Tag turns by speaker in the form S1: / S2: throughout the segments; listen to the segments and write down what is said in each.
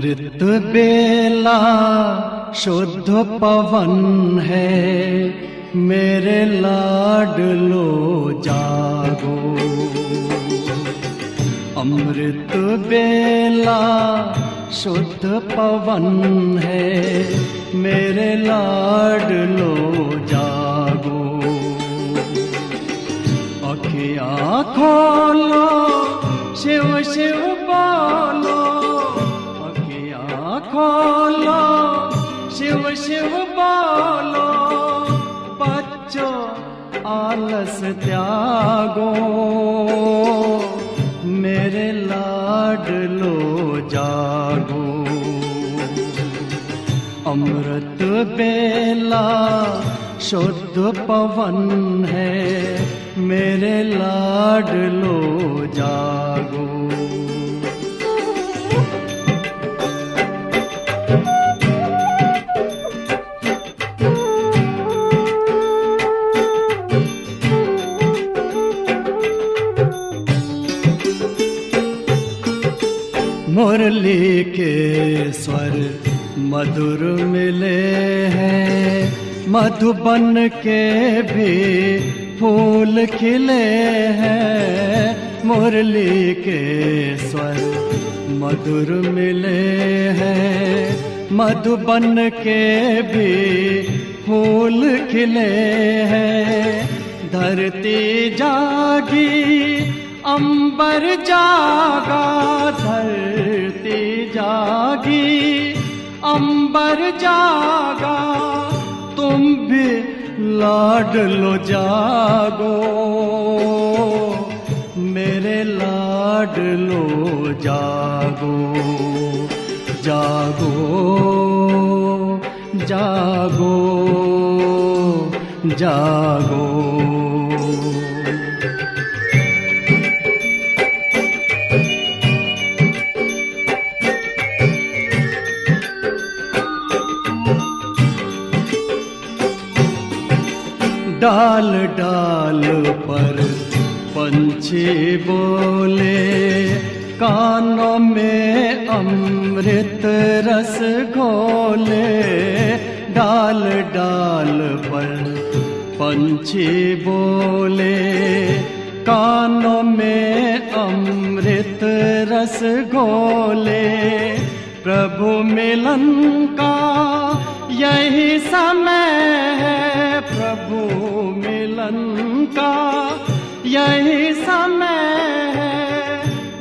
S1: अमृत बेला शुद्ध पवन है, मेरे लाडलो जागो। अमृत बेला शुद्ध पवन है, मेरे लाडलो जागो। अखियाँ खोलो शिव शिव बोलो, अखियाँ खोलो शिव शिव बोलो। बच्चों आलस त्यागो, मेरे लाडलो जागो। अमृत बेला शुद्ध पवन है, मेरे लाडलो जागो। मुरली के स्वर मधुर मिले हैं, मधुबन के भी फूल खिले हैं। मुरली के स्वर मधुर मिले हैं, मधुबन के भी फूल खिले हैं। धरती जागी अंबर जागा, धरती जागी अंबर जागा। तुम भी लाडलो जागो, मेरे लाडलो जागो। जागो जागो जागो। डाल डाल पर पंछी बोले, कानों में अमृत रस घोले। डाल डाल पर पंछी बोले, कानों में अमृत रस घोले। प्रभु मिलन का यही समय है, प्रभु मिलन का यही समय है।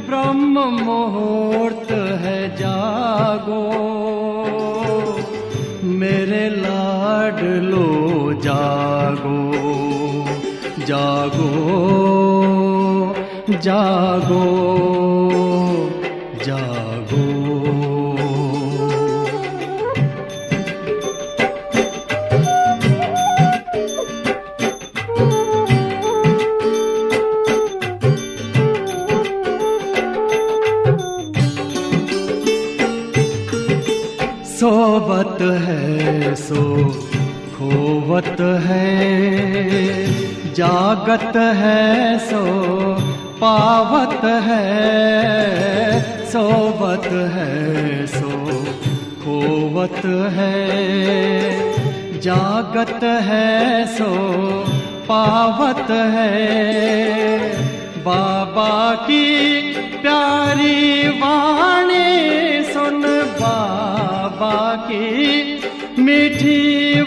S1: ब्रह्म मुहूर्त है जागो, मेरे लाडलो जागो। जागो जागो जागो। सोवत है सो खोवत है, जागत है सो पावत है। सोवत है सो खोवत है, जागत है सो पावत है। बाबा की प्यारी वाणी सुन, बाबा की मीठी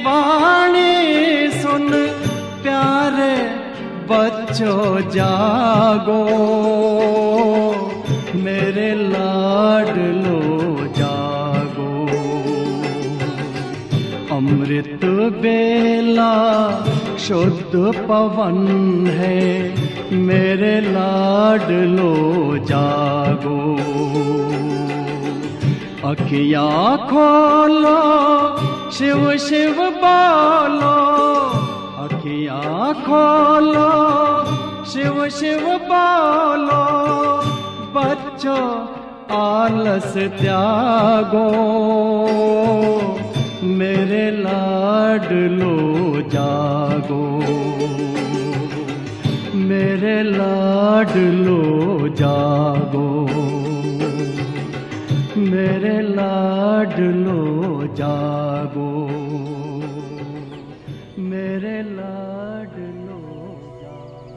S1: वाणी सुन। प्यारे बच्चों जागो, मेरे लाडलो जागो। अमृत बेला शुद्ध पवन है, मेरे लाडलो जागो। अखियाँ खोलो शिव शिव बोलो, अखियाँ खोलो शिव शिव बोलो। बच्चों आलस त्यागो, मेरे लाडलो जागो। मेरे लाडलो जागो, मेरे लाडलो जागो, मेरे लाडलो जागो।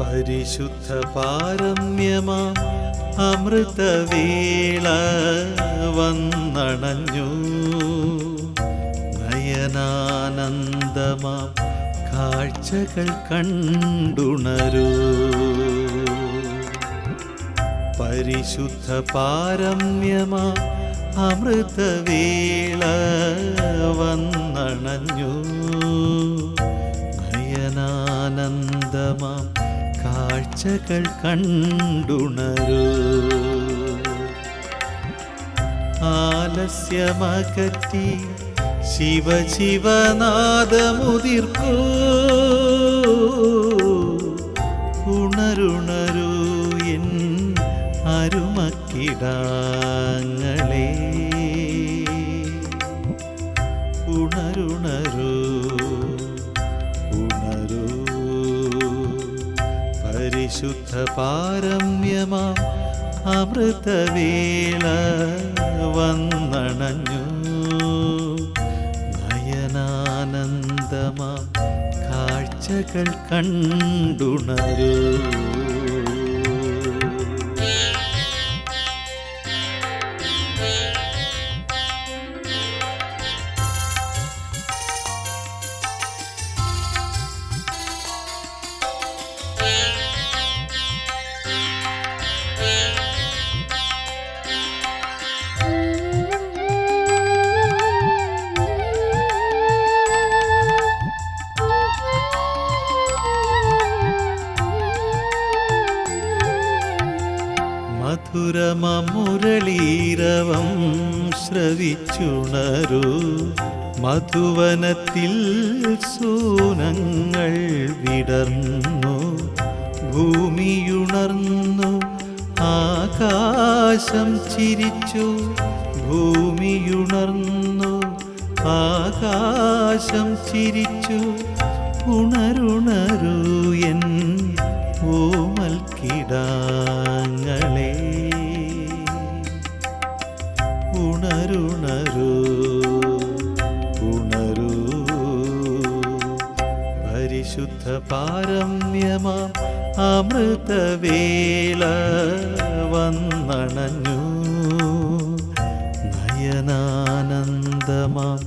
S2: പരിശുദ്ധ പാരമ്യമാം അമൃതവേള വന്നണഞ്ഞു. നയനാനന്ദമാം കാഴ്ചകൾ കണ്ടുണരൂ. പരിശുദ്ധ പാരമ്യമാം അമൃതവേള വന്നണഞ്ഞു. നയനാനന്ദമാം കാഴ്ചകൾ കണ്ടുണരൂ. ആലസ്യമകറ്റി ശിവശിവനാദമുതിർക്കൂ. ഉണരുണരൂ എൻ അരുമക്കിടാങ്ങളെ. ഉണരുണരൂ ഉണരൂ. പരിശുദ്ധ പാരമ്യമാം അമൃതവേള വന്നണഞ്ഞു. നയനാനന്ദമാം കാഴ്ചകൾ കണ്ടുണരൂ. മധുരമുരളീരവം ശ്രവിച്ചുണരൂ. മധുവനത്തിൽ സൂനങ്ങൾ വിടർന്നു. ഭൂമിയുണർന്നു ആകാശം ചിരിച്ചു. ഭൂമിയുണർന്നു ആകാശം ചിരിച്ചു. ഉണരുണരൂ എൻ ഓമൽക്കിടാങ്ങളെ. ഉണരുണരൂ ഉണരൂ. പരിശുദ്ധ പാരമ്യമാം അമൃതവേള വന്നണഞ്ഞു. നയനാനന്ദമാം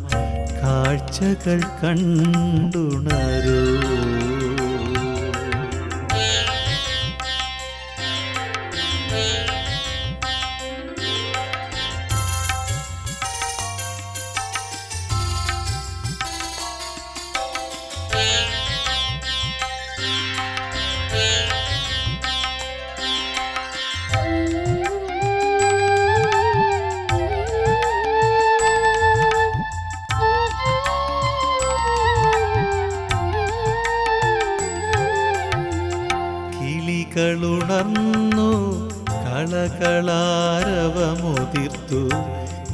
S2: കാഴ്ചകൾ കണ്ടുണരൂ. കിളികളുണർന്നു കളകളാരവമുതിർത്തു.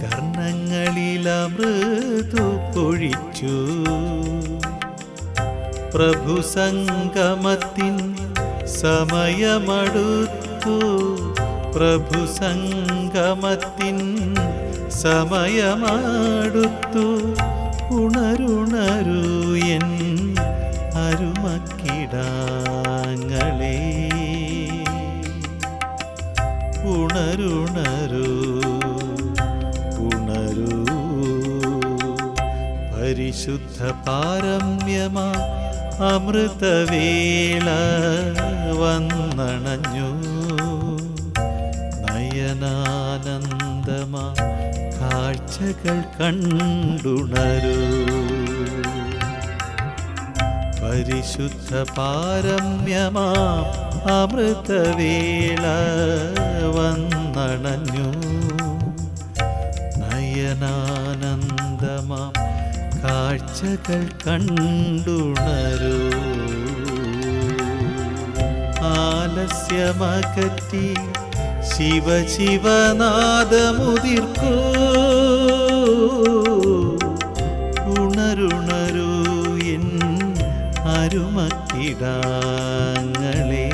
S2: കർണങ്ങളിലമൃതു പൊഴിച്ചു. പ്രഭു സംഗമത്തിൻ സമയമടുത്തു. പ്രഭു സംഗമത്തിൻ സമയമടുത്തു. ഉണരുണരൂ എൻ അരുമക്കിടാങ്ങളെ. ഉണരുണരൂ ഉണരൂ. പരിശുദ്ധ പാരമ്യമാം അമൃതവേള വന്നണഞ്ഞു. നയനാനന്ദമാം കാഴ്ചകൾ കണ്ടുണരൂ. പരിശുദ്ധ പാരമ്യമാം അമൃതവേള വന്നണഞ്ഞു. നയനാനന്ദമാം കാഴ്ചകൾ കണ്ടുണരൂ. ആലസ്യമകറ്റി ശിവശിവനാദമുതിർക്കൂ. ഉണരുണരൂ എൻ അരുമക്കിടാങ്ങളെ.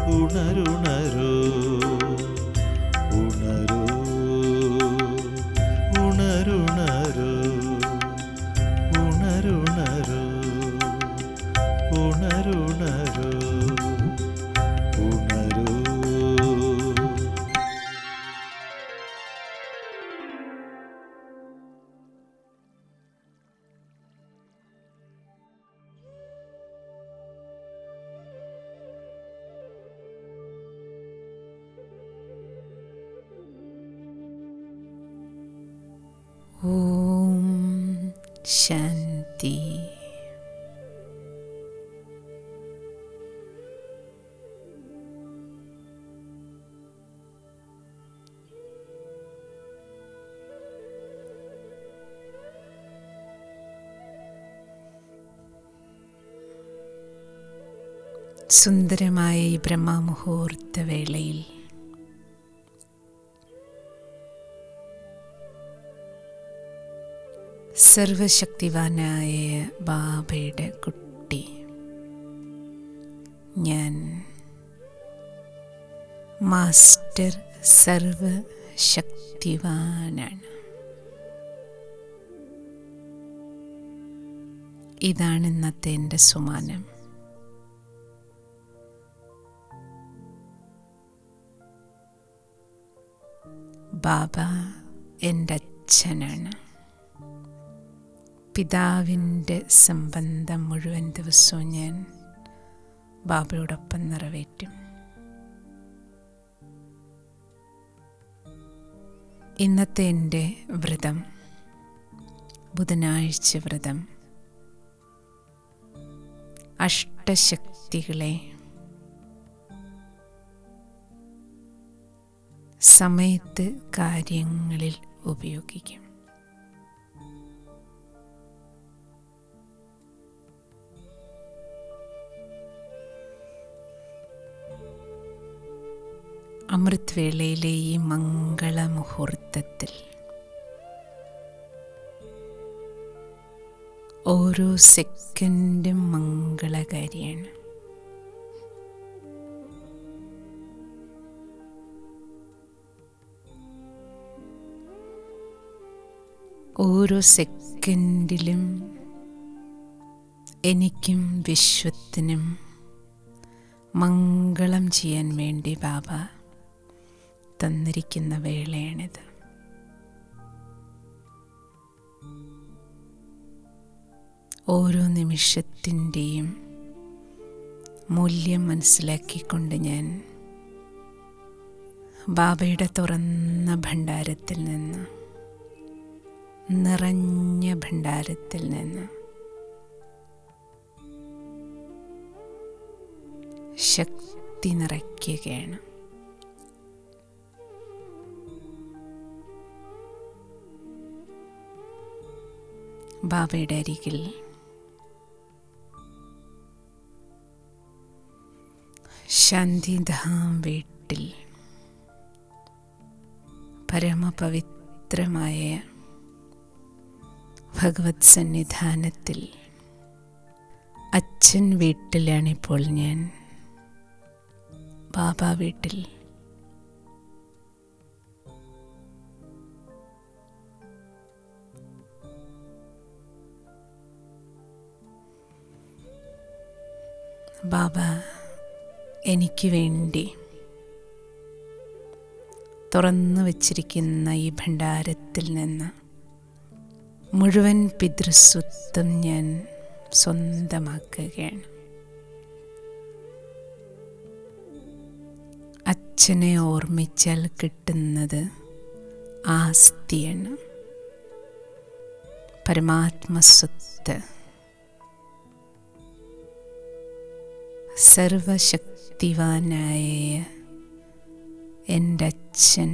S2: ഉണരുണരൂ ഉണരൂ ഉണരുണരൂ ഉണരുണരൂ ഉണരുണരൂ ഉണരൂ.
S3: ഓം ശാന്തി. സുന്ദരമായ ഈ ബ്രഹ്മമുഹൂർത്ത വേളയിൽ സർവശക്തിവാനായ ബാബയുടെ കുട്ടി ഞാൻ, മാസ്റ്റർ സർവശക്തിവാനാണ്. ഇതാണ് ഇന്നത്തെ എൻ്റെ സുമാനം. ബാബ എൻ്റെ അച്ഛനാണ്. പിതാവിൻ്റെ സംബന്ധം മുഴുവൻ ദിവസവും ഞാൻ ബാബയോടൊപ്പം നിറവേറ്റും. ഇന്നത്തെ എൻ്റെ വ്രതം ബുധനാഴ്ച വ്രതം അഷ്ടശക്തികളെ സമയത്ത് കാര്യങ്ങളിൽ ഉപയോഗിക്കും. അമൃത് വേളയിലെ ഈ മംഗളമുഹൂർത്തത്തിൽ ഓരോ സെക്കൻഡും മംഗളകാരിയാണ്. ഓരോ സെക്കൻഡിലും എനിക്കും വിശ്വത്തിനും മംഗളം ചെയ്യാൻ വേണ്ടി ബാബ തന്നിരിക്കുന്ന വേളയാണിത്. ഓരോ നിമിഷത്തിൻ്റെയും മൂല്യം മനസ്സിലാക്കിക്കൊണ്ട് ഞാൻ ബാബയുടെ തുറന്ന ഭണ്ഡാരത്തിൽ നിന്ന്, നിറഞ്ഞ ഭണ്ഡാരത്തിൽ നിന്ന് ശക്തി നിറയ്ക്കുകയാണ്. ബാബയുടെ അരികിൽ ശാന്തിധാം വീട്ടിൽ പരമപവിത്രമായ ഭഗവത് സന്നിധാനത്തിൽ അച്ഛൻ വീട്ടിലാണിപ്പോൾ ഞാൻ. ബാബ വീട്ടിൽ ബാബ എനിക്ക് വേണ്ടി തുറന്നു വച്ചിരിക്കുന്ന ഈ ഭണ്ഡാരത്തിൽ നിന്ന് മുഴുവൻ പിതൃസ്വത്വം ഞാൻ സ്വന്തമാക്കുകയാണ്. അച്ഛനെ ഓർമ്മിച്ചാൽ കിട്ടുന്നത് ആസ്തിയാണ്, പരമാത്മസ്വത്ത്. സർവശക്തിവാനായ എൻ്റെ അച്ഛൻ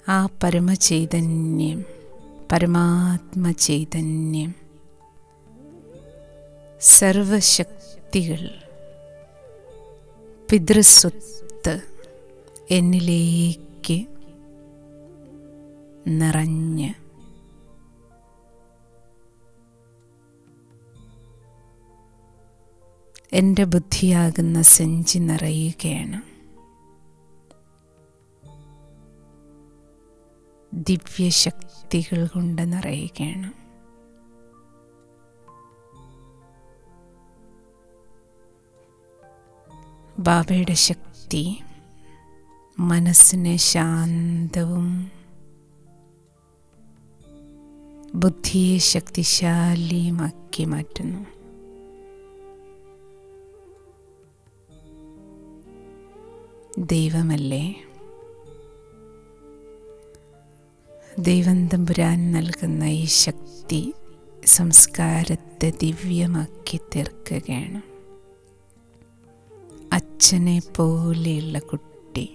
S3: ആ പരമചൈതന്യം, പരമാത്മചൈതന്യം, സർവശക്തികൾ, പിതൃസ്വത്ത് എന്നിലേക്ക് നിറഞ്ഞ് എൻ്റെ ബുദ്ധിയാകുന്ന സഞ്ചി നിറയുകയാണ്. ദിവ്യശക്തികൾ കൊണ്ട് നിറയുകയാണ്. ബാബയുടെ ശക്തി മനസ്സിനെ ശാന്തവും ബുദ്ധിയെ ശക്തിശാലിയുമാക്കി മാറ്റുന്നു. ദൈവമല്ലേ, ദൈവം തമ്പുരാൻ നൽകുന്ന ഈ ശക്തി സംസ്കാരത്തെ ദിവ്യമാക്കി തീർക്കുകയാണ്. അച്ഛനെ പോലെയുള്ള കുട്ടി,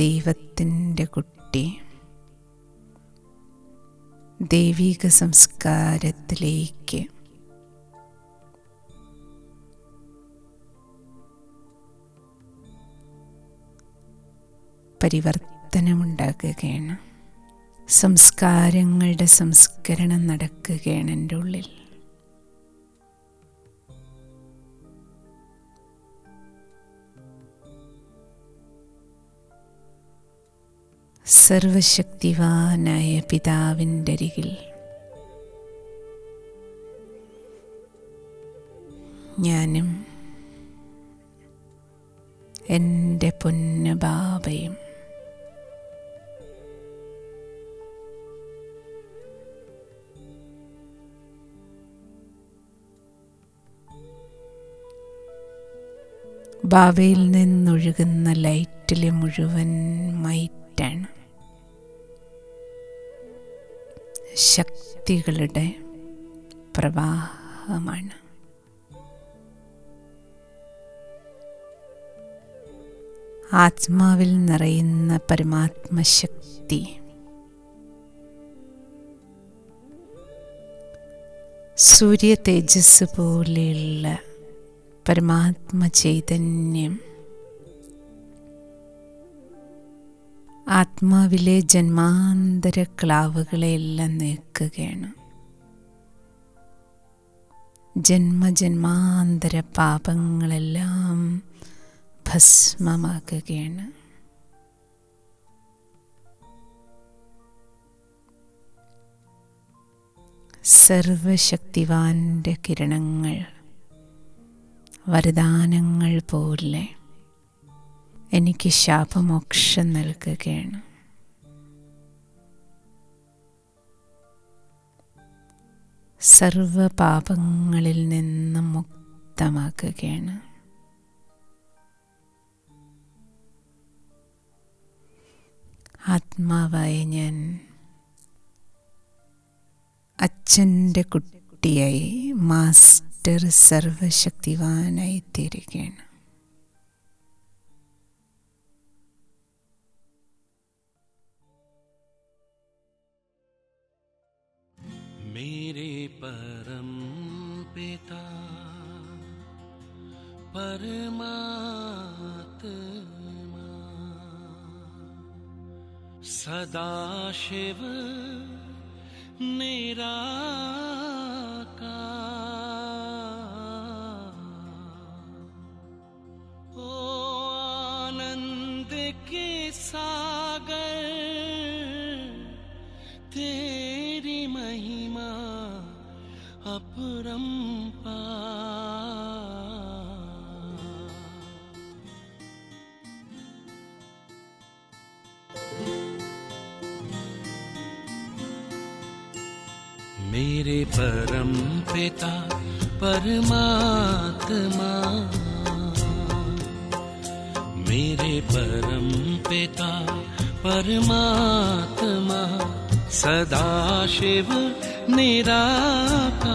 S3: ദൈവത്തിൻ്റെ കുട്ടി, ദൈവിക സംസ്കാരത്തിലേക്ക് പരിവർത്തനമുണ്ടാക്കുകയാണ്. സംസ്കാരങ്ങളുടെ സംസ്കരണം നടക്കുകയാണ് എൻ്റെ ഉള്ളിൽ. സർവശക്തിവാനായ പിതാവിൻ്റെ അരികിൽ ഞാനും എൻ്റെ പൊന്നു ബാബയും ബാബയിൽ നിന്നൊഴുകുന്ന ലൈറ്റിലെ മുഴുവൻ മൈറ്റാണ്. ശക്തികളുടെ പ്രവാഹമാണ്. ആത്മാവിൽ നിറയുന്ന പരമാത്മശക്തി സൂര്യ തേജസ് പോലെയുള്ള പരമാത്മ ചൈതന്യം ആത്മാവിലെ ജന്മാന്തര ക്ലാവുകളെയെല്ലാം നീക്കുകയാണ്. ജന്മജന്മാന്തര പാപങ്ങളെല്ലാം ഭസ്മമാക്കുകയാണ്. സർവശക്തിവാന്റെ കിരണങ്ങൾ വരദാനങ്ങൾ പോലെ എനിക്ക് ശാപമോക്ഷം നൽകുകയാണ്. സർവപാപങ്ങളിൽ നിന്നും മുക്തമാക്കുകയാണ്. ആത്മാവായ ഞാൻ അച്ഛൻ്റെ കുട്ടിയായി മാസ്റ്റർ സർവശക്തിവാനായി തീരുകയാണ്.
S2: मेरे परम पिता परमात्मा सदाशिव निराकार ओ आनंद के सागर तेरी महिमा अपरंपार। मेरे परम पिता परमात्मा मेरे परम पिता परमात्मा सदाशिव निराकार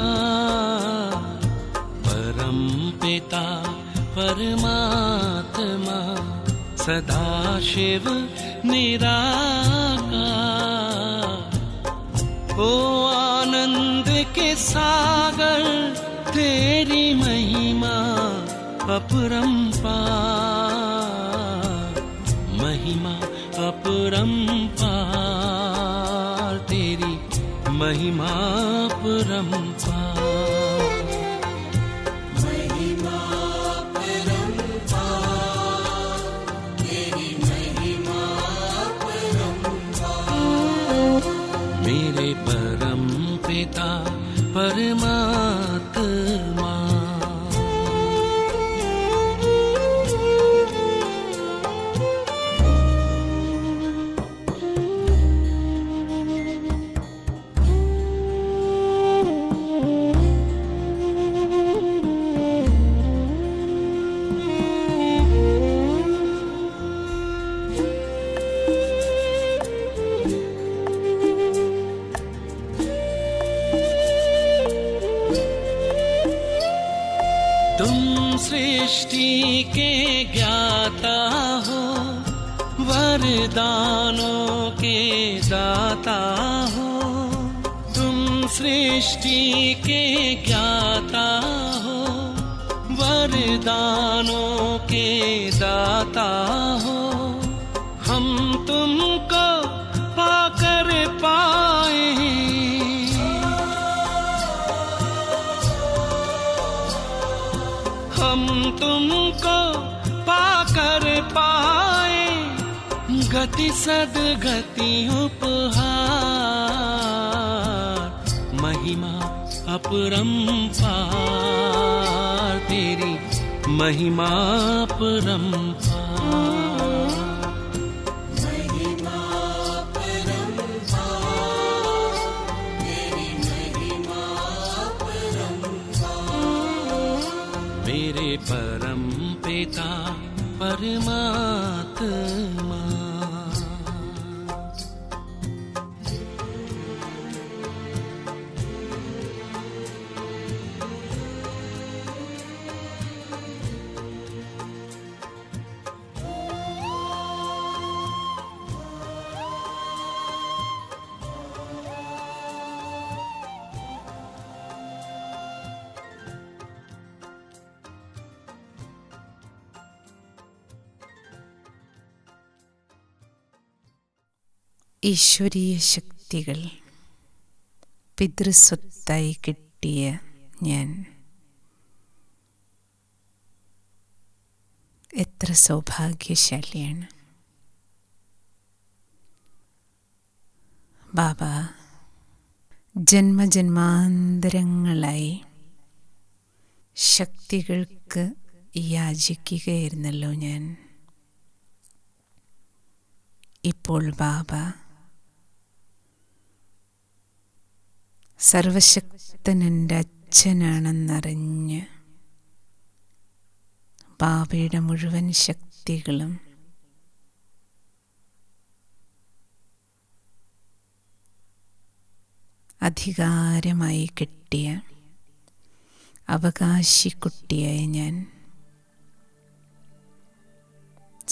S2: परम पिता परमात्मा सदाशिव निराकार ओ आनंद के सागर तेरी महिमा अपरंपार महिमा अपरंपार तेरी महिमा अपरंपार महिमा अपरंपार तेरी महिमा मेरे परम पिता परमात्मा। तुम सृष्टि के ज्ञाता हो, वरदानों के दाता हो। तुम सृष्टि के ज्ञाता हो, वरदानों के दाता हो। हम तुमको पाकर पाए, हम तुमको पाकर पाए, गति सदगति उपहार। महिमा अपरंपार, तेरी महिमा अपरंपार। मेरे परम पिता परमात्मा।
S3: ഈശ്വരീയ ശക്തികൾ പിതൃസ്വത്തായി കിട്ടിയ ഞാൻ എത്ര സൗഭാഗ്യശാലിയാണ്. ബാബ, ജന്മജന്മാന്തരങ്ങളായി ശക്തികൾക്ക് യാചിക്കുകയായിരുന്നല്ലോ ഞാൻ. ഇപ്പോൾ ബാബ സർവശക്തൻ എൻ്റെ അച്ഛനാണെന്നറിഞ്ഞ് ബാബയുടെ മുഴുവൻ ശക്തികളും അധികാരമായി കിട്ടിയ അവകാശിക്കുട്ടിയായ ഞാൻ,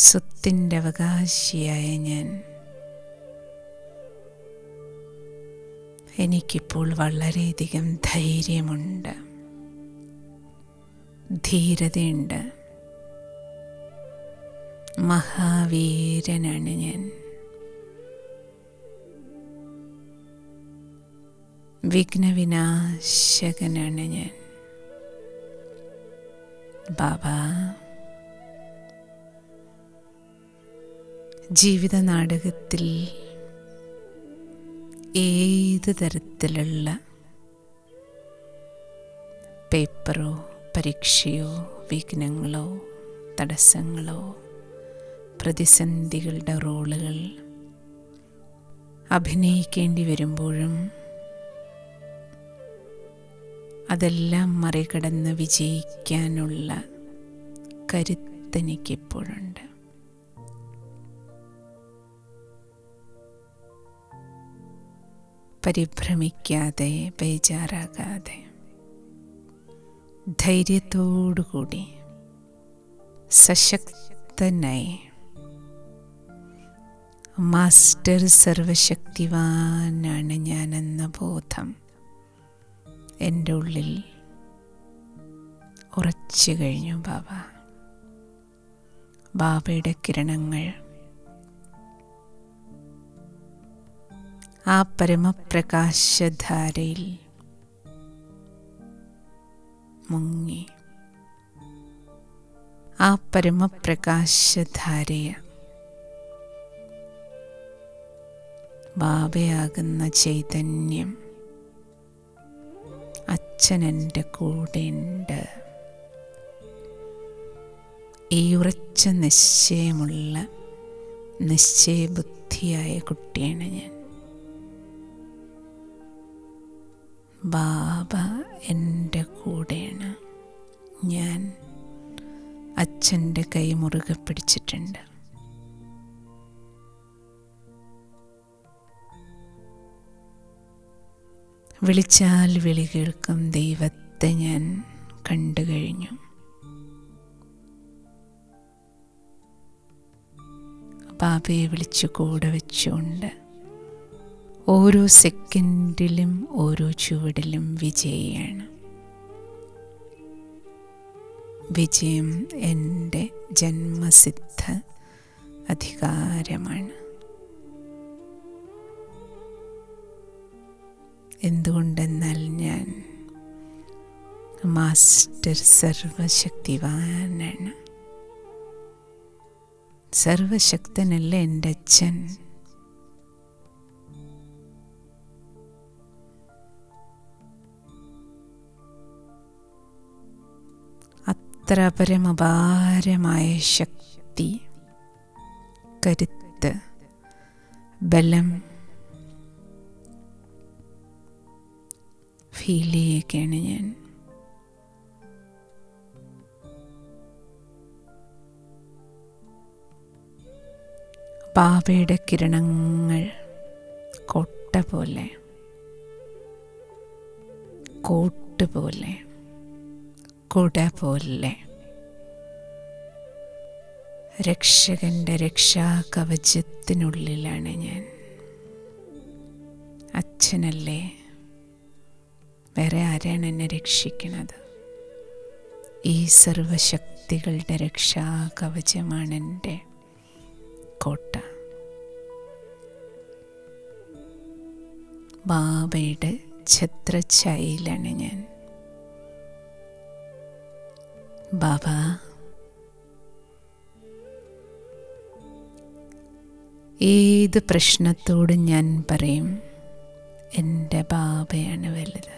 S3: സ്വത്തിൻ്റെ അവകാശിയായ ഞാൻ, എനിക്കിപ്പോൾ വളരെയധികം ധൈര്യമുണ്ട്, ധീരതയുണ്ട്. മഹാവീരനാണ് ഞാൻ. വിഘ്നവിനാശകനാണ് ഞാൻ. ബാബ, ജീവിത നാടകത്തിൽ ഏത് തരത്തിലുള്ള പേപ്പറോ പരീക്ഷയോ വിഘ്നങ്ങളോ തടസ്സങ്ങളോ പ്രതിസന്ധികളുടെ റോളുകൾ അഭിനയിക്കേണ്ടി വരുമ്പോഴും അതെല്ലാം മറികടന്ന് വിജയിക്കാനുള്ള കരുത്തെനിക്കിപ്പോഴുണ്ട്. പരിഭ്രമിക്കാതെ, ബേജാറാകാതെ, ധൈര്യത്തോടുകൂടി, സശക്തനായി മാസ്റ്റർ സർവശക്തിവാനാണ് ഞാനെന്ന ബോധം എൻ്റെ ഉള്ളിൽ ഉറച്ചു കഴിഞ്ഞു. ബാബയുടെ കിരണങ്ങൾ ആ പരമപ്രകാശധാരയിൽ മുങ്ങി. ആ പരമപ്രകാശധാരയെ ബാബയാകുന്ന ചൈതന്യം അച്ഛൻ എൻ്റെ കൂടെയുണ്ട്. ഈ ഉറച്ച നിശ്ചയമുള്ള നിശ്ചയബുദ്ധിയായ കുട്ടിയാണ് ഞാൻ. ബാബ എൻ്റെ കൂടെയാണ്. ഞാൻ അച്ഛൻ്റെ കൈ മുറുകെ പിടിച്ചിട്ടുണ്ട്. വിളിച്ചാൽ വിളി കേൾക്കും ദൈവത്തെ ഞാൻ കണ്ടു കഴിഞ്ഞു. ബാബയെ വിളിച്ചു കൂടെ വെച്ചുകൊണ്ട് ഓരോ സെക്കൻഡിലും ഓരോ ചുവടിലും വിജയിയാണ്. വിജയം എൻ്റെ ജന്മസിദ്ധ അധികാരമാണ്. എന്തുകൊണ്ടെന്നാൽ ഞാൻ മാസ്റ്റർ സർവശക്തിവാനാണ്. സർവശക്തനല്ല എൻ്റെ അച്ഛൻ. അത്ര പരമപാരമായ ശക്തി, കരുത്ത്, ബലം ഫീൽ ചെയ്യുകയാണ് ഞാൻ. ബാബയുടെ കിരണങ്ങൾ കോട്ട പോലെ, കോട്ട് പോലെ, കുട പോലെ രക്ഷകൻ്റെ രക്ഷാകവചത്തിനുള്ളിലാണ് ഞാൻ. അച്ഛനല്ലേ, വേറെ ആരാണ് എന്നെ രക്ഷിക്കണത്? ഈ സർവശക്തികളുടെ രക്ഷാകവചമാണ് എൻ്റെ കോട്ട. ബാബയുടെ ഛത്രഛായയിലാണ് ഞാൻ. ബാബ, ഏത് പ്രശ്നത്തോടും ഞാൻ പറയും എൻ്റെ ബാബയാണ് വലുത്.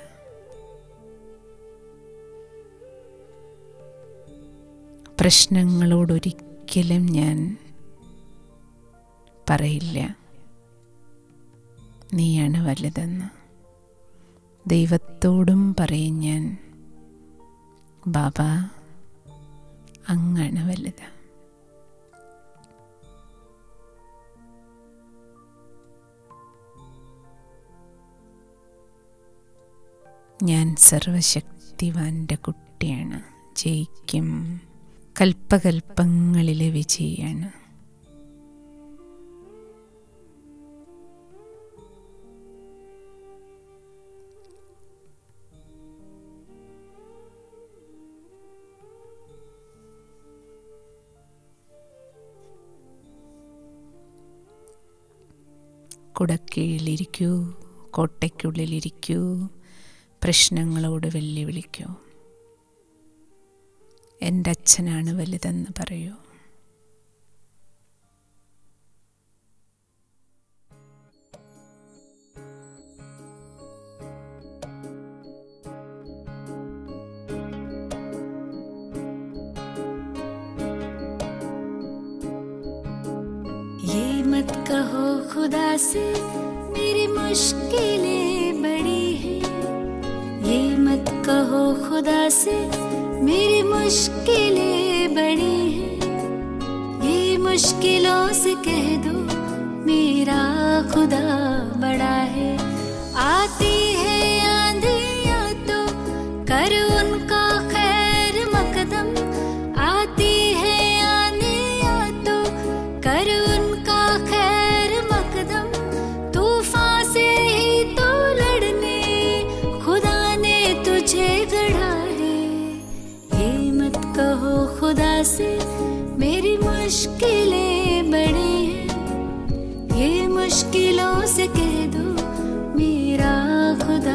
S3: പ്രശ്നങ്ങളോടൊരിക്കലും ഞാൻ പറയില്ല നീയാണ് വലുതെന്ന്. ദൈവത്തോടും പറയും ഞാൻ, ബാബ അങ്ങാണ് വലുത്. ഞാൻ സർവശക്തിവാൻ്റെ കുട്ടിയാണ്. ജയിക്കും. കൽപ്പകൽപ്പങ്ങളിലെ വിജയിയാണ്. കുടക്കീഴിലിരിക്കൂ, കോട്ടയ്ക്കുള്ളിലിരിക്കൂ, പ്രശ്നങ്ങളോട് വെല്ലുവിളിക്കൂ. എൻ്റെ അച്ഛനാണ് വലുതെന്ന് പറയൂ.
S4: ये मत कहो खुदा से मेरी मुश्किलें बड़ी हैं, ये मत कहो खुदा से मेरी मुश्किलें बड़ी हैं, ये मुश्किलों से कह दो मेरा खुदा बड़ा है। आती है आंधियाँ तो कर उनका खैर मकदम, आती है आंधियाँ तो कर उनका खैर मकदम, तूफान से ही तो लड़ने खुदा ने तुझे गढ़ा है। ये मत कहो खुदा से मेरी मुश्किलें बड़ी हैं, ये मुश्किलों से कह दो मेरा खुदा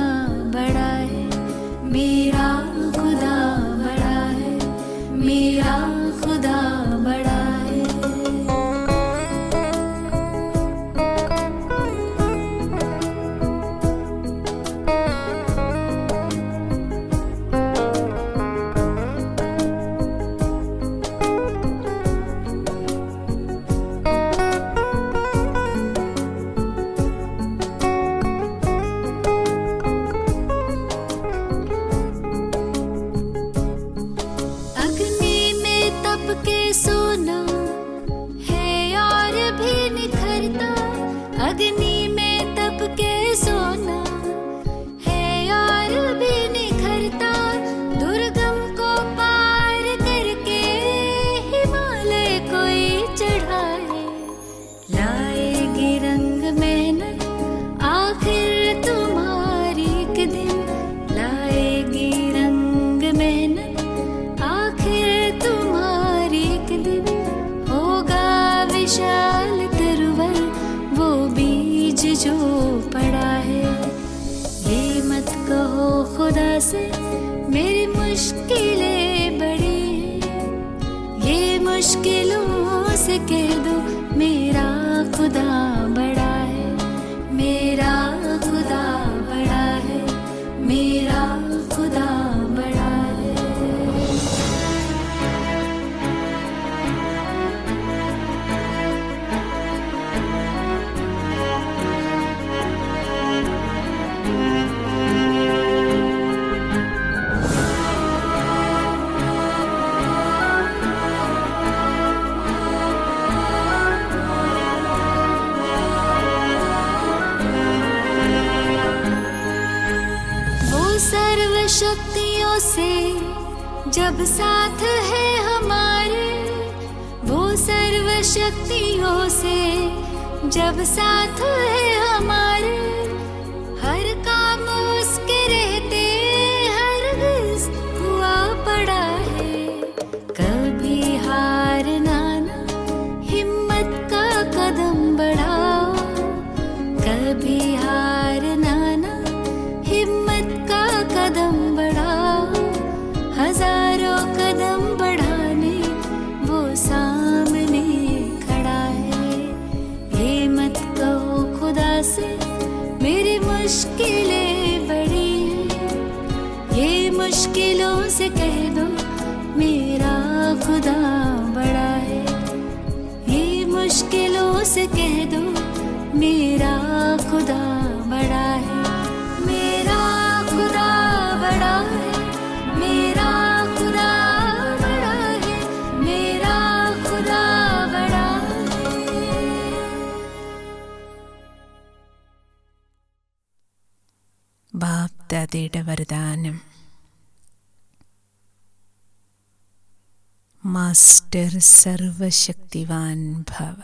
S4: खुदा से मेरी मुश्किलें बड़ी हैं। ये मुश्किलों से कह दो मेरा खुदा बड़ा है, मेरा खुदा बड़ा है, मेरा खुदा बड़ा है। शक्तियों से जब साथ है हमारे, वो सर्व शक्तियों से जब साथ है हमारे, हर काम उसके रहते हरगिज़ हुआ पड़ा है। कभी हारना ना, हिम्मत का कदम बढ़ाओ, कभी हारना ना, हिम्मत का कदम बढ़ाओ। हजारों कदम बढ़ाने वो सामने खड़ा है। ये मत कहो खुदा से मेरी मुश्किलें बड़ी हैं। ये मुश्किलों से कह दो मेरा खुदा बड़ा है। ये मुश्किलों से कह दो मेरा खुदा बड़ा है, मेरा खुदा बड़ा है, मेरा खुदा बड़ा है, मेरा खुदा बड़ा है।
S3: ബാപ്ദാദയുടെ വരദാനം. മാസ്റ്റർ സർവശക്തിവാൻ ഭവ.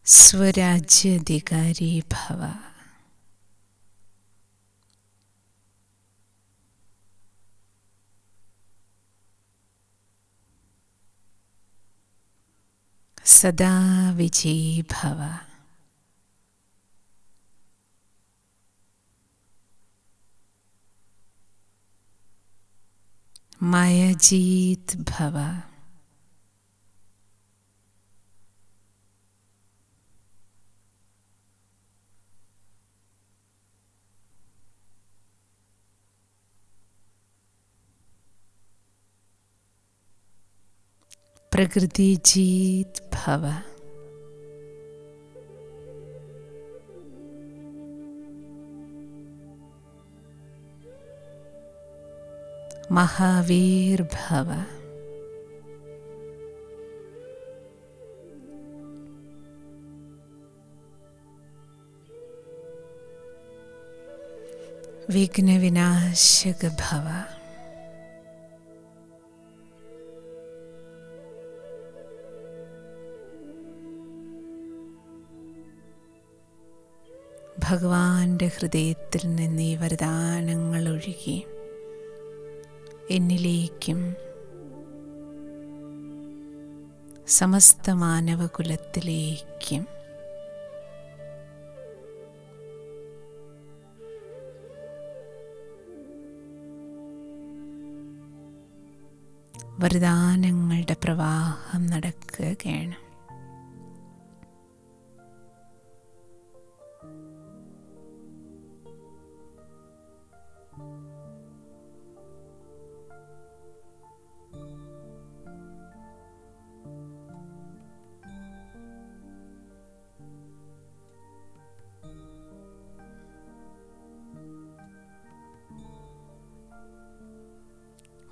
S3: സ്വരാജ്യാധികാരി ഭവ. സദാ വിജയീ ഭവ. മായാജീത് ഭവ. പ്രകൃതി ജീത് ഭവ. മഹാവീർ ഭവ. വിഘ്നവിനാശക ഭവ. ഭഗവാന്റെ ഹൃദയത്തിൽ നിന്ന് ഈ വരദാനങ്ങൾ ഒഴുകി എന്നിലേക്കും സമസ്ത മാനവകുലത്തിലേക്കും വരദാനങ്ങളുടെ പ്രവാഹം നടക്കുകയാണ്.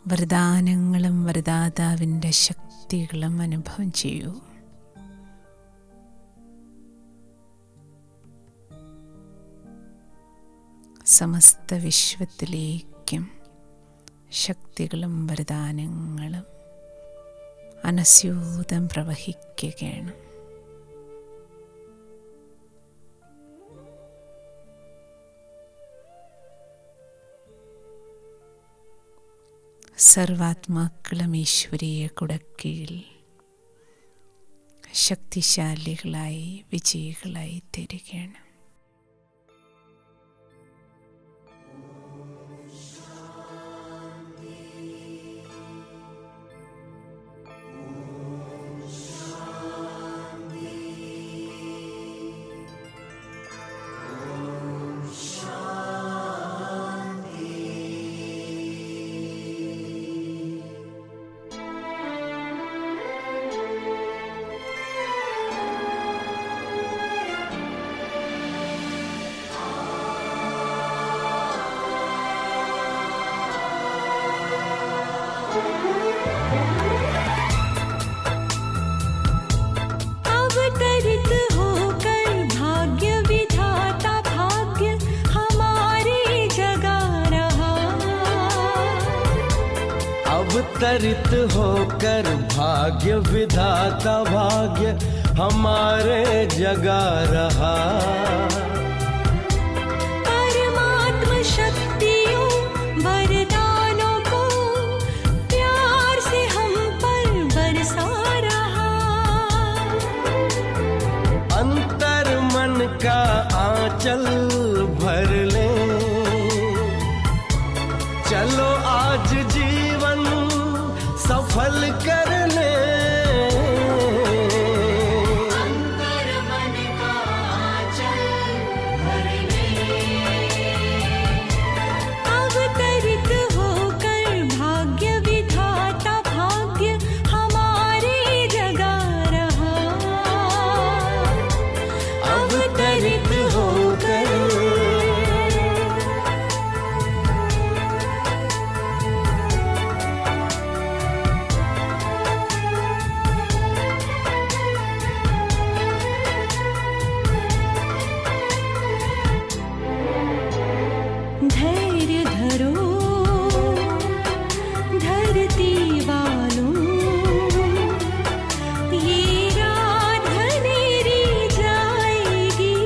S3: വരദാനങ്ങളും വരദാതാവിൻ്റെ ശക്തികളും അനുഭവം ചെയ്യൂ. സമസ്ത വിശ്വത്തിലേക്കും ശക്തികളും വരദാനങ്ങളും അനസ്യൂതം പ്രവഹിക്കുകയാണ്. സർവാത്മാക്കളും ഈശ്വരീയ കുടക്കീഴിൽ ശക്തിശാലികളായി വിജയികളായി തീരുകയാണ്.
S1: अवतरित होकर भाग्य विधाता भाग्य हमारे जगा रहा।
S4: परमात्म शक्तियों वरदानों को प्यार से हम पर बरसा रहा।
S1: अंतर मन का आंचल भर ले, चलो आज जीवन सफल कर ले।
S4: अंतर मन का आंचल भर ले, अवतरित होकर भाग्य विधाता भाग्य हमारे जगा रहा।
S1: अवतरित होकर
S4: धैर्य धरो धरती वालों, ये रात घनेरी जाएगी।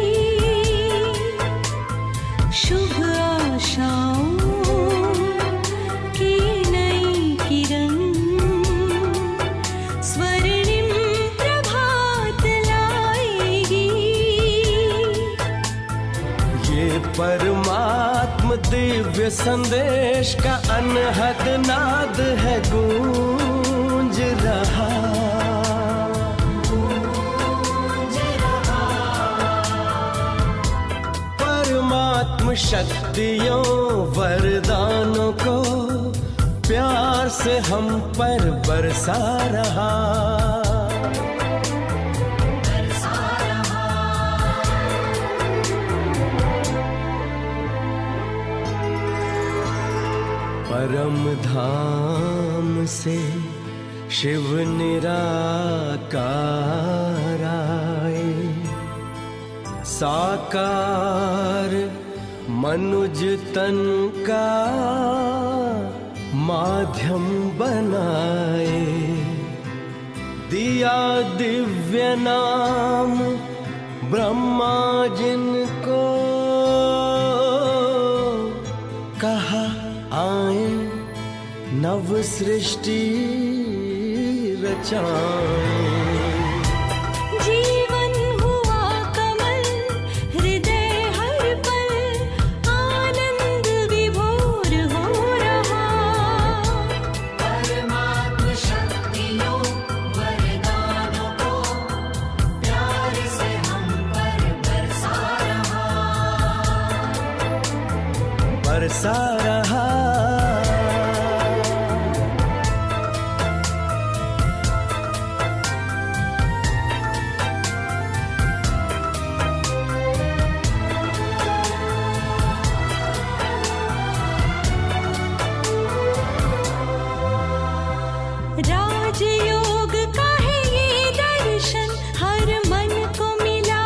S4: शुभ आशाओं की नई किरण स्वर्णिम प्रभात लाएगी।
S1: ये परमात्म दिव्य संदेश का अनहद नाद है गूंज रहा। परमात्म शक्तियों वरदानों को प्यार से हम पर बरसा रहा। परम धाम से शिव निराकार आए, साकार मनुज तन का माध्यम बनाए। दिया दिव्य नाम ब्रह्मा जिनको, कहा आए नव सृष्टि रचाएं।
S4: जीवन हुआ कमल हृदय हर पल आनंद विभोर हो रहा। परमात्म शक्तियों वरदानों को प्यार से हम पर बरसा रहा।
S1: बरसा रहा।
S4: राजयोग का है ये दर्शन, हर मन को मिला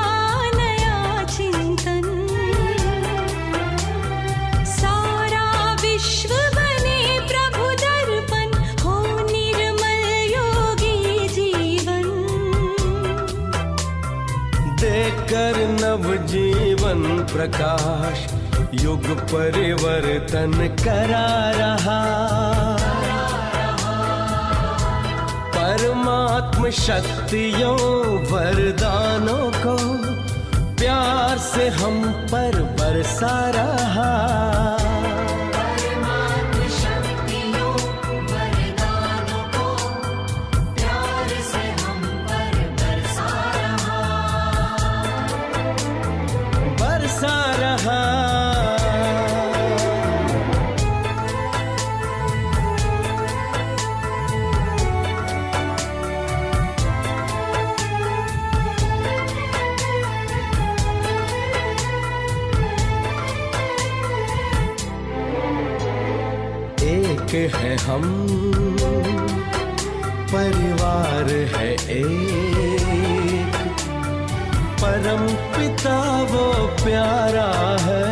S4: नया चिंतन। सारा विश्व बने प्रभु दर्पण, हो निर्मल योगी जीवन।
S1: देकर नव जीवन प्रकाश युग परिवर्तन करा रहा। परमात्म शक्तियों वरदानों को प्यार से हम पर बरसा रहा।
S4: परमात्म शक्तियों वरदानों को प्यार से हम पर बरसा
S1: रहा। एक है हम, परिवार है एक, परम पिता वो प्यारा है,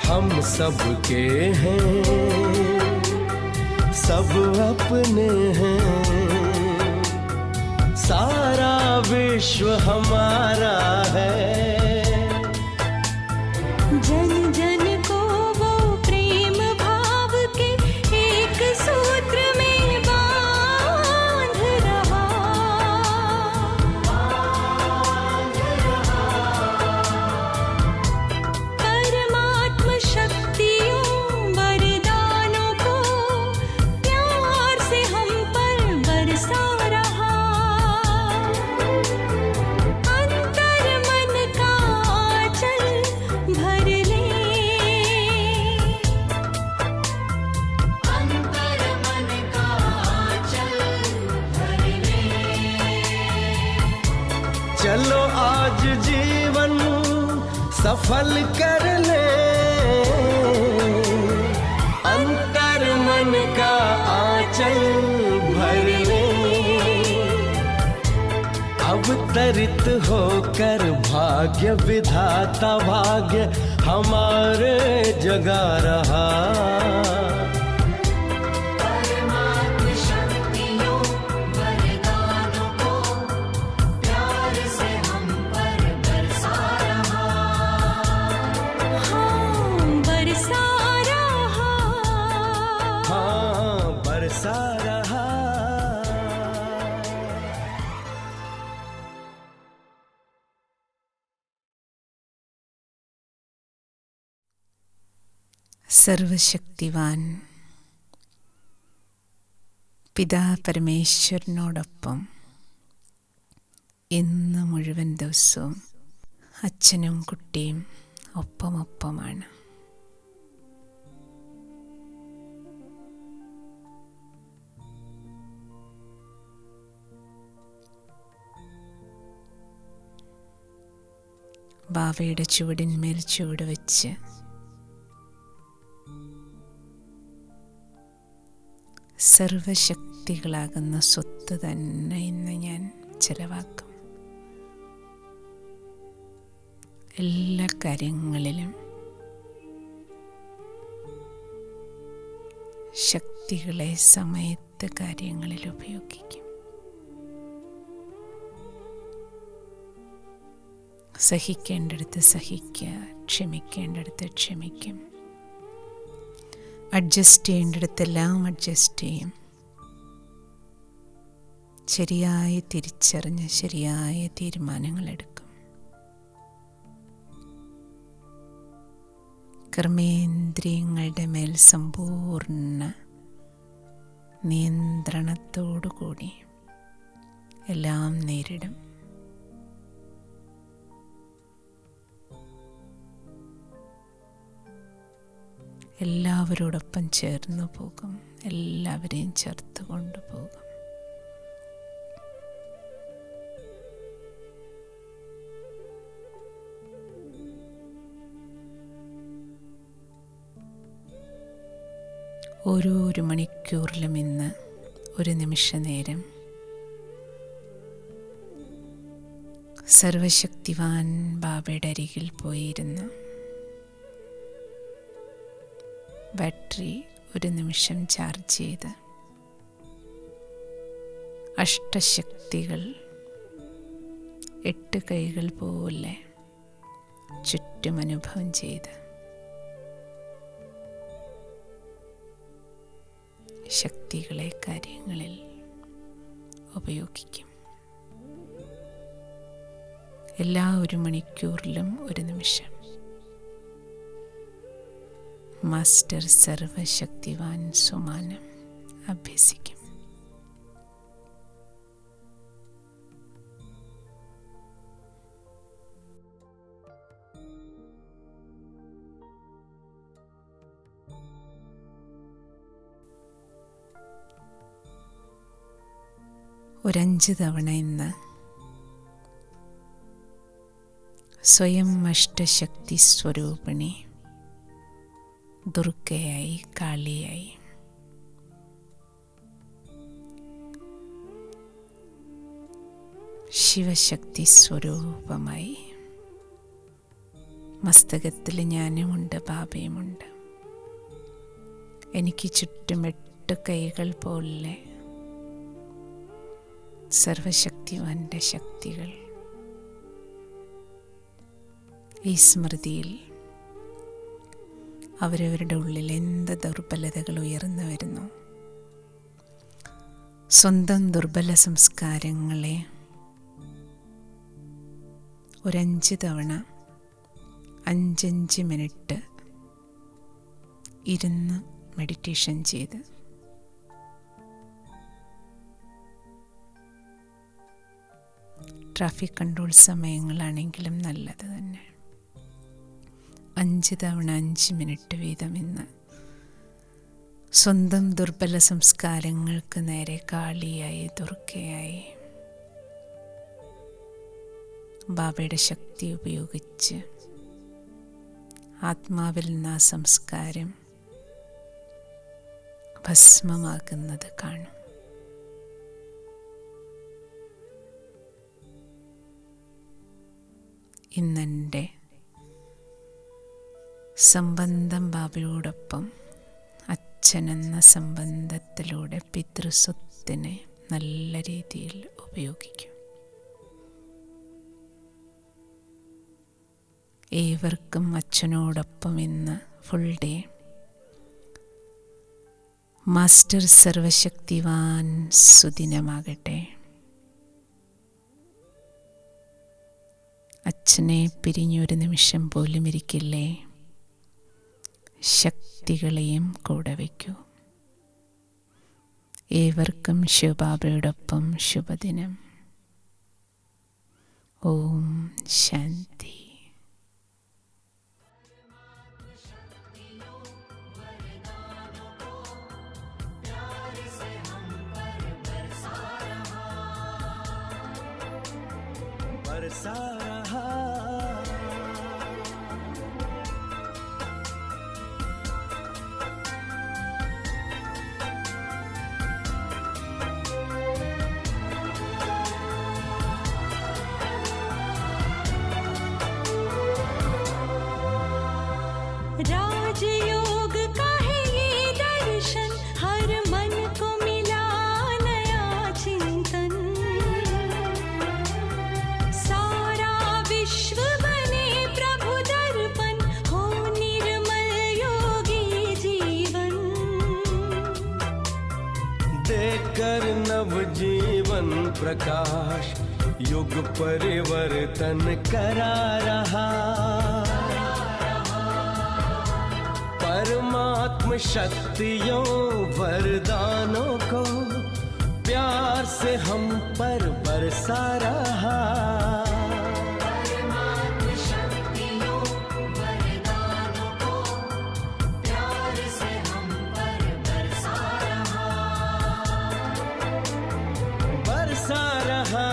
S1: हम सबके हैं, सब अपने हैं, सारा विश्व हमारा है।
S4: जन जन को वो प्रेम भाव के एक सूत्र में बांध रहा। परमात्म शक्तियों वरदानों को प्यार से हम पर बरसा रहा। अंतर मन का आंचल भर ले, अंतर मन का आंचल भर ले।
S1: चलो आज जीवन सफल कर ले, अंतर मन का आंचल भर ले। अवतरित होकर भाग्य विधाता भाग्य हमारे जगा रहा।
S4: परमात्म शक्तियों वरदानों को प्यार से हम पर बरसा रहा। हाँ, बरसा रहा।
S1: हाँ, बरसा रहा।
S3: സർവശക്തിവാൻ പിതാ പരമേശ്വരനോടൊപ്പം ഇന്ന് മുഴുവൻ ദിവസവും അച്ഛനും കുട്ടിയും ഒപ്പമൊപ്പമാണ്. ബാവയുടെ ചുവടിന്മേൽ ചുവട് വെച്ച് സർവശക്തികളാകുന്ന സ്വത്ത് തന്നെ ഇന്ന് ഞാൻ ചെലവാക്കും. എല്ലാ കാര്യങ്ങളിലും ശക്തികളെ സമയത്ത് കാര്യങ്ങളിൽ ഉപയോഗിക്കും. സഹിക്കേണ്ടടുത്ത് സഹിക്കുക, ക്ഷമിക്കേണ്ടടുത്ത് ക്ഷമിക്കും, അഡ്ജസ്റ്റ് ചെയ്യേണ്ടിടത്തെല്ലാം അഡ്ജസ്റ്റ് ചെയ്യും. ശരിയായി തിരിച്ചറിഞ്ഞ് ശരിയായ തീരുമാനങ്ങളെടുക്കും. കർമ്മേന്ദ്രിയങ്ങളുടെ മേൽ സമ്പൂർണ്ണ നിയന്ത്രണത്തോടുകൂടി എല്ലാം നേരിടും. എല്ലാവരോടൊപ്പം ചേർന്ന് പോകും, എല്ലാവരെയും ചേർത്ത് കൊണ്ടുപോകും. ഓരോ മണിക്കൂറിലും ഇന്ന് ഒരു നിമിഷ നേരം സർവശക്തിവാൻ ബാബയുടെ അരികിൽ പോയിരുന്ന് ബാറ്ററി ഒരു നിമിഷം ചാർജ് ചെയ്ത് അഷ്ടശക്തികൾ 8 കൈകൾ പോലെ ചുറ്റും അനുഭവം ചെയ്ത് ശക്തികളെ കാര്യങ്ങളിൽ ഉപയോഗിക്കും. എല്ലാ 1 മണിക്കൂറിലും 1 നിമിഷം മാസ്റ്റർ സർവശക്തിവാൻ സുമാനം അഭ്യസിക്കും. ഒരു 5 തവണ ഇന്ന് സ്വയം അഷ്ടശക്തി സ്വരൂപിണി ദുർഗയായി, കാളിയായി, ശിവശക്തി സ്വരൂപമായി മസ്തകത്തിൽ ഞാനുമുണ്ട്, ബാബയുമുണ്ട്. എനിക്ക് ചുറ്റും 8 കൈകൾ പോലെ സർവശക്തിവാന്റെ ശക്തികൾ. ഈ സ്മൃതിയിൽ അവരവരുടെ ഉള്ളിൽ എന്ത് ദുർബലതകൾ ഉയർന്നു വരുന്നു, സ്വന്തം ദുർബല സംസ്കാരങ്ങളെ ഒരു 5 തവണ 5 മിനിറ്റ് ഇരുന്ന് മെഡിറ്റേഷൻ ചെയ്ത് ട്രാഫിക് കൺട്രോൾ സമയങ്ങളാണെങ്കിലും നല്ലത് തന്നെ 5 തവണ 5 മിനിറ്റ് വീതം ഇന്ന് സ്വന്തം ദുർബല സംസ്കാരങ്ങൾക്ക് നേരെ കാളിയായി, ദുർഗയായി ബാബയുടെ ശക്തി ഉപയോഗിച്ച് ആത്മാവിൽ നിന്ന് ആ സംസ്കാരം ഭസ്മമാകുന്നത് കാണും. ഇന്നെൻ്റെ സംബന്ധം ബാബയോടൊപ്പം അച്ഛനെന്ന സംബന്ധത്തിലൂടെ പിതൃസ്വത്തിനെ നല്ല രീതിയിൽ ഉപയോഗിക്കും. ഏവർക്കും അച്ഛനോടൊപ്പം ഇന്ന് ഫുൾ ഡേ മാസ്റ്റർ സർവശക്തിവാൻ സുദിനമാകട്ടെ. അച്ഛനെ പിരിഞ്ഞൊരു നിമിഷം പോലും ഇരിക്കില്ലേ. ശക്തികളെയും കൂടെ വയ്ക്കൂ. ഏവർക്കും ശിവബാബയോടൊപ്പം ശുഭദിനം. ഓം ശാന്തി.
S1: बरसा रहा
S4: राजयोग का है ये दर्शन, हर मन को मिला नया चिंतन। सारा विश्व बने प्रभु दर्पण, हो निर्मल योगी जीवन।
S1: देकर नव जीवन प्रकाश, युग परिवर्तन करा रहा। परमात्म शक्तियों वरदानों को प्यार से हम पर बरसा रहा। परमात्म शक्तियों वरदानों को प्यार से हम पर बरसा रहा, बरसा रहा।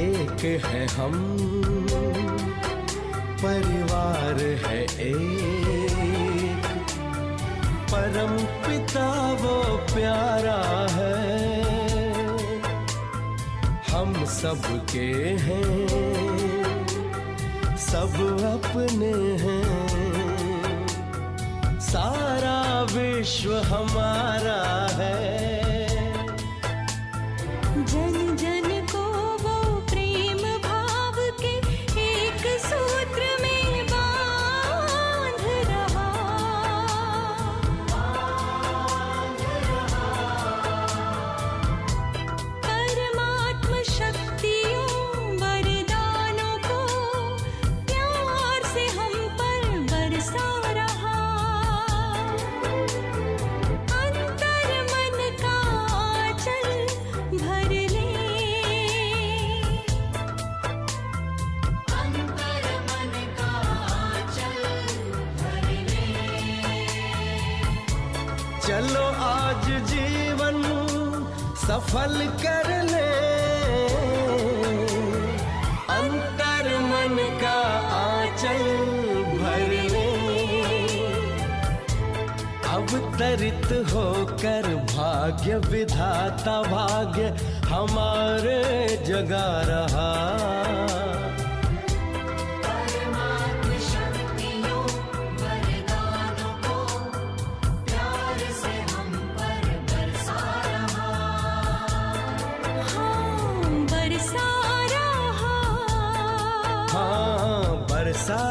S1: एक है हम, परिवार है एक, परम पिता वो प्यारा है। हम सबके हैं, सब अपने हैं, सारा विश्व हमारा है।
S4: जन जन को वो प्रेम भाव के एक सूत्र में बांध रहा। परमात्म शक्तियों वरदानों को प्यार से हम पर बरसा रहा। अंतर मन का आंचल भर ले, अंतर मन का आंचल भर ले।
S1: चलो आज जीवन सफल कर ले, अंतर मन का आंचल भर ले। अवतरित होकर भाग्य विधाता भाग्य हमारे जगा रहा।
S4: परमात्म शक्तियों वरदानों को प्यार से हम पर बरसा रहा। हाँ बरसा रहा।
S1: हाँ बरसा